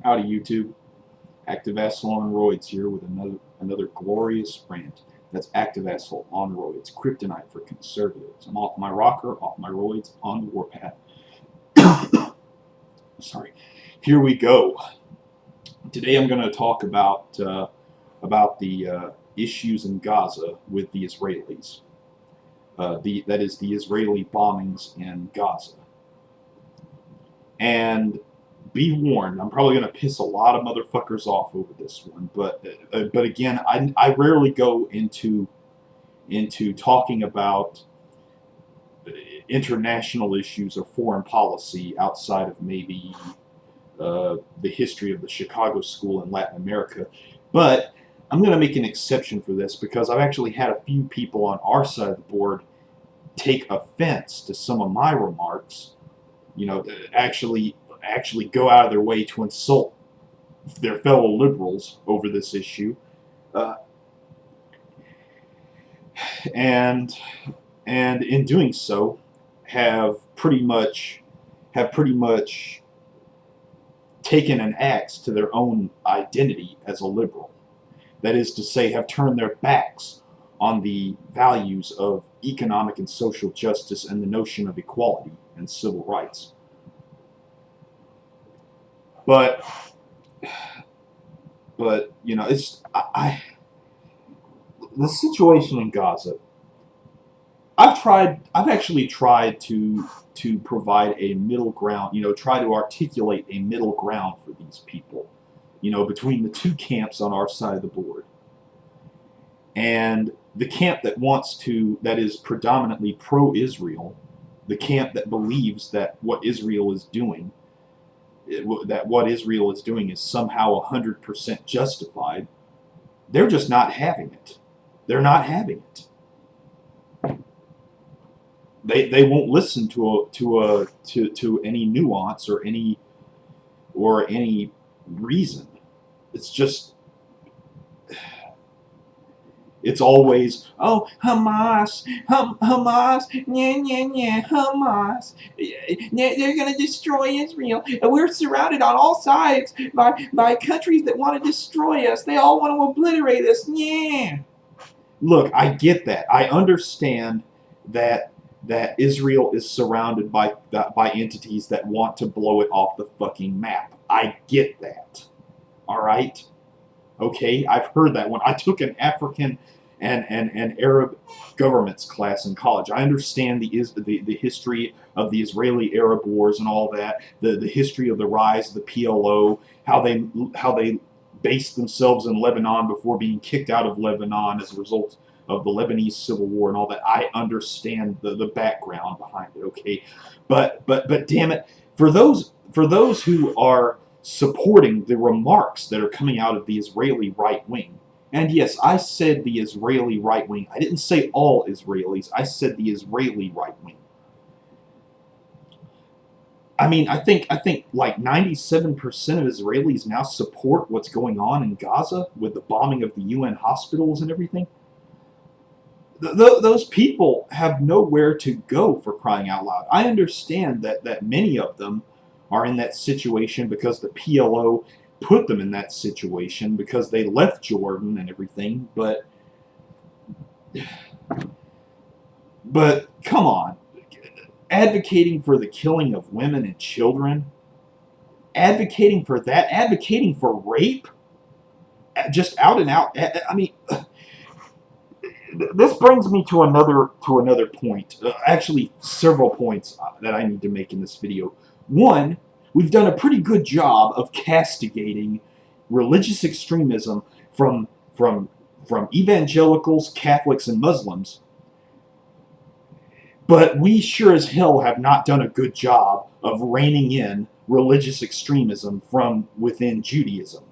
Howdy YouTube, Active Asshole on Roids here with another glorious rant. That's Active Asshole on Roids, kryptonite for conservatives. I'm off my rocker, off my roids, on the warpath. Sorry. Here we go. Today I'm going to talk about the issues in Gaza with the Israelis. That is the Israeli bombings in Gaza. And be warned, I'm probably going to piss a lot of motherfuckers off over this one, but again, I rarely go into talking about international issues or foreign policy outside of maybe the history of the Chicago School in Latin America. But I'm going to make an exception for this because I've actually had a few people on our side of the board take offense to some of my remarks. You know, actually go out of their way to insult their fellow liberals over this issue, and in doing so, have pretty much taken an axe to their own identity as a liberal. That is to say, have turned their backs on the values of economic and social justice and the notion of equality and civil rights. But you know, the situation in Gaza. I've actually tried to provide a middle ground. You know, try to articulate a middle ground for these people. You know, between the two camps on our side of the board, and the camp that is predominantly pro-Israel, the camp that believes that what Israel is doing is somehow 100% justified. They're just not having it. They're not having it. They won't listen to any nuance or any reason. It's just, it's always, oh, Hamas, Hamas, Hamas. They're going to destroy Israel. We're surrounded on all sides by countries that want to destroy us. They all want to obliterate us. Yeah. Look, I get that. I understand that Israel is surrounded by entities that want to blow it off the fucking map. I get that. All right? Okay, I've heard that one. I took an African and Arab governments class in college. I understand the history of the Israeli-Arab wars and all that, the history of the rise of the PLO, how they based themselves in Lebanon before being kicked out of Lebanon as a result of the Lebanese civil war and all that. I understand the background behind it, okay? But damn it, for those who are supporting the remarks that are coming out of the Israeli right wing. And yes, I said the Israeli right wing. I didn't say all Israelis. I said the Israeli right wing. I mean, I think like 97% of Israelis now support what's going on in Gaza with the bombing of the UN hospitals and everything. Those people have nowhere to go, for crying out loud. I understand that many of them are in that situation because the PLO put them in that situation because they left Jordan and everything, but come on. Advocating for the killing of women and children, advocating for rape, just out and out. I mean, this brings me to another point. Actually, several points that I need to make in this video. One, we've done a pretty good job of castigating religious extremism from evangelicals, Catholics, and Muslims. But we sure as hell have not done a good job of reining in religious extremism from within Judaism.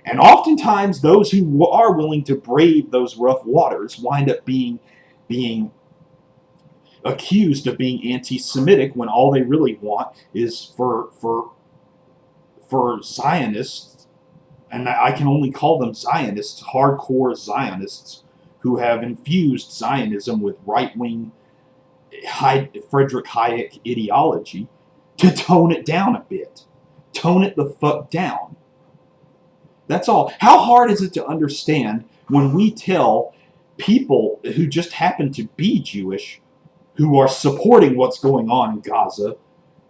And oftentimes those who are willing to brave those rough waters wind up being accused of being anti-Semitic when all they really want is for Zionists, and I can only call them Zionists, hardcore Zionists, who have infused Zionism with right-wing Friedrich Hayek ideology to tone it down a bit. Tone it the fuck down. That's all. How hard is it to understand when we tell people who just happen to be Jewish, who are supporting what's going on in Gaza,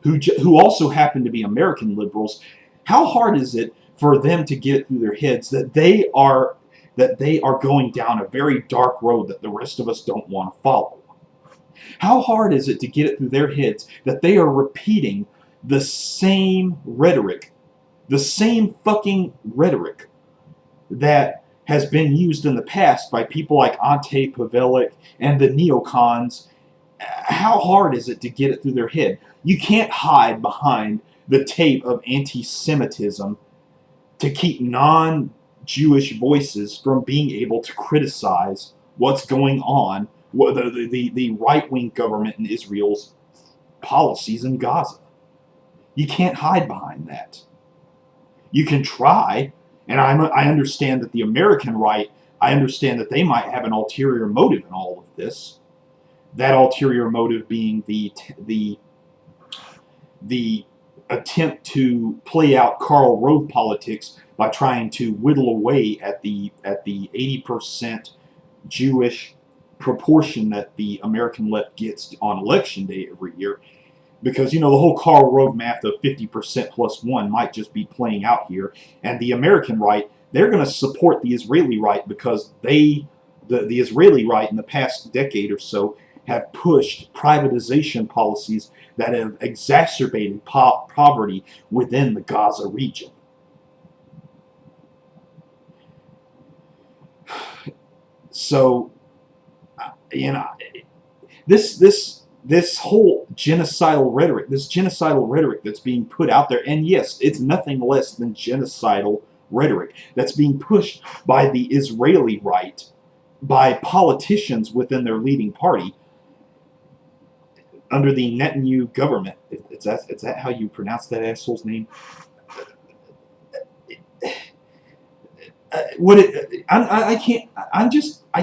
who also happen to be American liberals, how hard is it for them to get it through their heads that they are going down a very dark road that the rest of us don't want to follow? How hard is it to get it through their heads that they are repeating the same rhetoric, the same fucking rhetoric that has been used in the past by people like Ante Pavelic and the neocons? How hard is it to get it through their head? You can't hide behind the tape of anti-Semitism to keep non-Jewish voices from being able to criticize what's going on, the right-wing government in Israel's policies in Gaza. You can't hide behind that. You can try, and I understand that the American right, I understand that they might have an ulterior motive in all of this. That ulterior motive being the attempt to play out Karl Rove politics by trying to whittle away at the 80% Jewish proportion that the American left gets on election day every year. Because, the whole Karl Rove math of 50% plus 1 might just be playing out here. And the American right, they're going to support the Israeli right because the Israeli right in the past decade or so have pushed privatization policies that have exacerbated poverty within the Gaza region. So, this whole genocidal rhetoric that's being put out there, and yes, it's nothing less than genocidal rhetoric that's being pushed by the Israeli right, by politicians within their leading party, under the Netanyahu government. Is that how you pronounce that asshole's name? I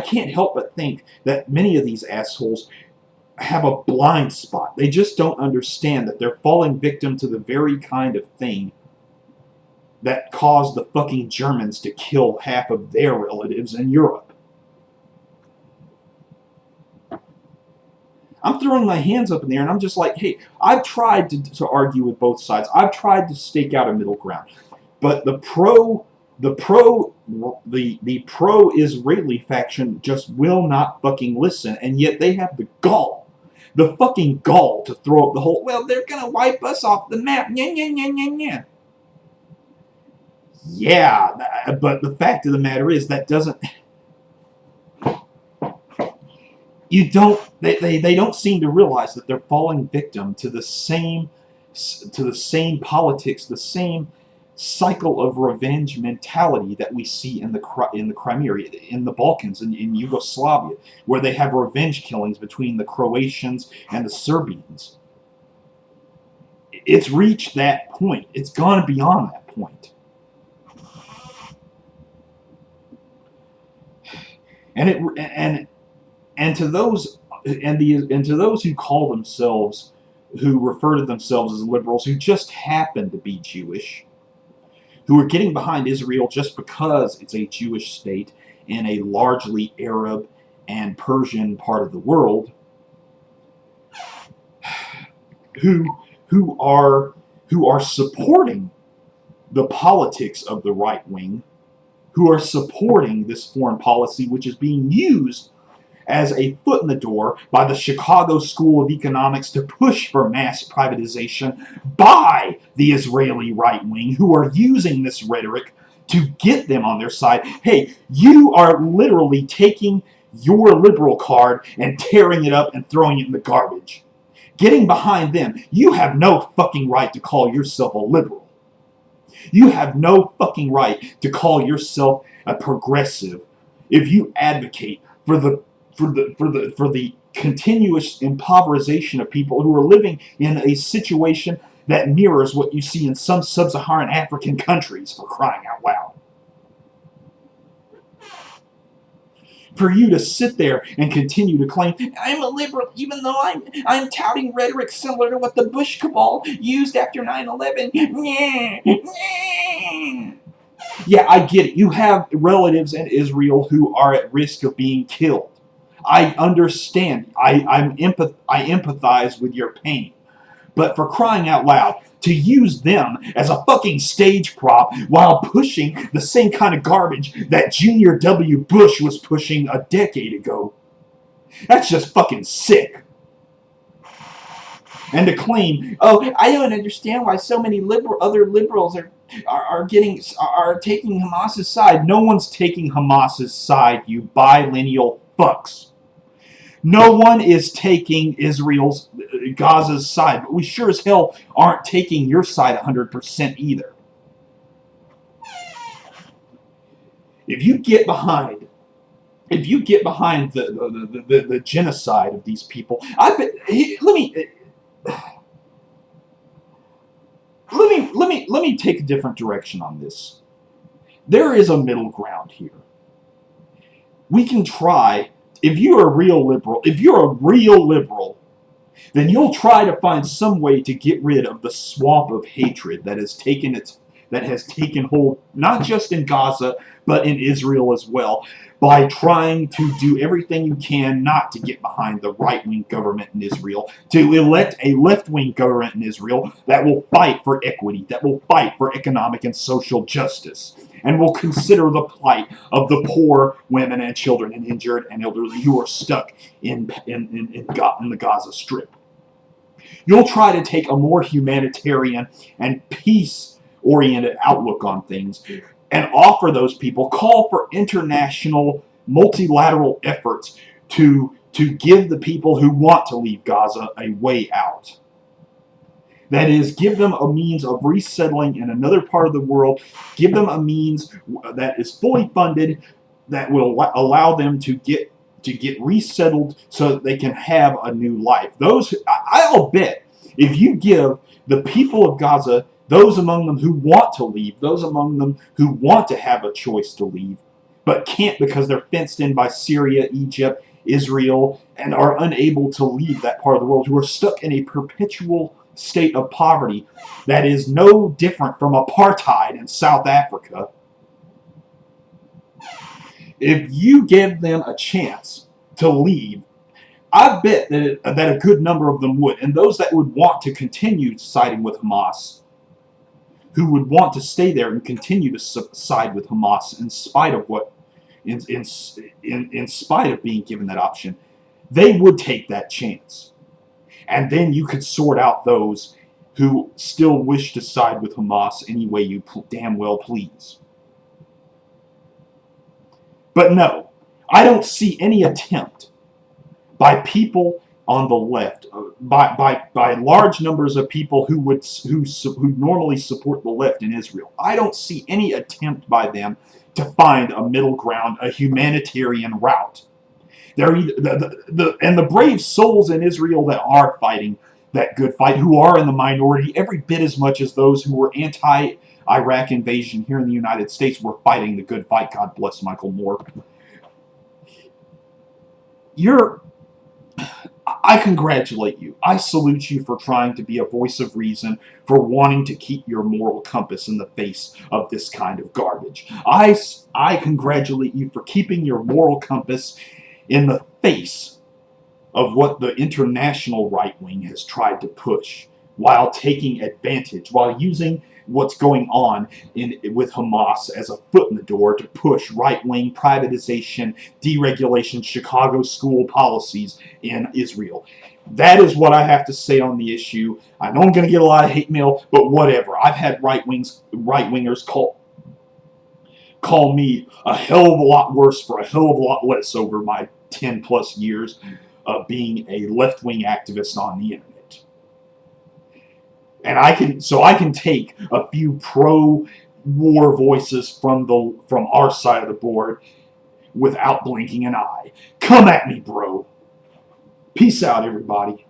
can't help but think that many of these assholes have a blind spot. They just don't understand that they're falling victim to the very kind of thing that caused the fucking Germans to kill half of their relatives in Europe. I'm throwing my hands up in the air and I'm just like, hey, I've tried to argue with both sides. I've tried to stake out a middle ground. But the pro-Israeli faction just will not fucking listen, and yet they have the fucking gall to throw up the whole, well, they're gonna wipe us off the map. Yeah, but the fact of the matter is that doesn't. They don't seem to realize that they're falling victim to the same politics, the same cycle of revenge mentality that we see in the Crimea, in the Balkans, in Yugoslavia, where they have revenge killings between the Croatians and the Serbians. It's reached that point. It's gone beyond that point. And to those who call themselves, who refer to themselves as liberals, who just happen to be Jewish, who are getting behind Israel just because it's a Jewish state in a largely Arab and Persian part of the world, who are supporting the politics of the right wing, who are supporting this foreign policy which is being used as a foot in the door by the Chicago School of Economics to push for mass privatization by the Israeli right wing, who are using this rhetoric to get them on their side. Hey, you are literally taking your liberal card and tearing it up and throwing it in the garbage. Getting behind them, you have no fucking right to call yourself a liberal. You have no fucking right to call yourself a progressive if you advocate for the continuous impoverization of people who are living in a situation that mirrors what you see in some sub-Saharan African countries, for crying out loud. For you to sit there and continue to claim, I'm a liberal, even though I'm touting rhetoric similar to what the Bush cabal used after 9/11. Yeah, I get it. You have relatives in Israel who are at risk of being killed. I understand. I empathize with your pain. But for crying out loud, to use them as a fucking stage prop while pushing the same kind of garbage that Junior W. Bush was pushing a decade ago, that's just fucking sick. And to claim, oh, I don't understand why so many other liberals are taking Hamas's side. No one's taking Hamas's side, you bilineal fucks. No one is taking Gaza's side, but we sure as hell aren't taking your side 100% either. If you get behind the genocide of these people, let me take a different direction on this. There is a middle ground here. We can try. If you're a real liberal, then you'll try to find some way to get rid of the swamp of hatred that has taken hold not just in Gaza but in Israel as well, by trying to do everything you can not to get behind the right-wing government in Israel, to elect a left-wing government in Israel that will fight for equity, that will fight for economic and social justice, and will consider the plight of the poor, women, and children, and injured and elderly who are stuck in the Gaza Strip. You'll try to take a more humanitarian and peace-oriented outlook on things and offer those people, call for international multilateral efforts to give the people who want to leave Gaza a way out. That is, give them a means of resettling in another part of the world, give them a means that is fully funded, that will allow them to get resettled so that they can have a new life. I'll bet if you give the people of Gaza, those among them who want to leave, those among them who want to have a choice to leave, but can't because they're fenced in by Syria, Egypt, Israel, and are unable to leave that part of the world, who are stuck in a perpetual state of poverty that is no different from apartheid in South Africa. If you give them a chance to leave, I bet that a good number of them would, and those that would want to continue siding with Hamas, who would want to stay there and continue to side with Hamas in spite of in spite of being given that option, they would take that chance. And then you could sort out those who still wish to side with Hamas any way you damn well please. But no, I don't see any attempt by people on the left, by large numbers of people who normally support the left in Israel. I don't see any attempt by them to find a middle ground, a humanitarian route. They're the brave souls in Israel that are fighting that good fight, who are in the minority every bit as much as those who were anti-Iraq invasion here in the United States were fighting the good fight. God bless Michael Moore. I congratulate you. I salute you for trying to be a voice of reason, for wanting to keep your moral compass in the face of this kind of garbage. I congratulate you for keeping your moral compass in the face of what the international right wing has tried to push, while taking advantage, while using what's going on with Hamas as a foot in the door to push right-wing privatization, deregulation, Chicago school policies in Israel. That is what I have to say on the issue. I know I'm going to get a lot of hate mail, but whatever. I've had right-wingers call me a hell of a lot worse for a hell of a lot less over my 10 plus years of being a left-wing activist on the internet. And I can take a few pro-war voices from our side of the board without blinking an eye. Come at me, bro. Peace out, everybody.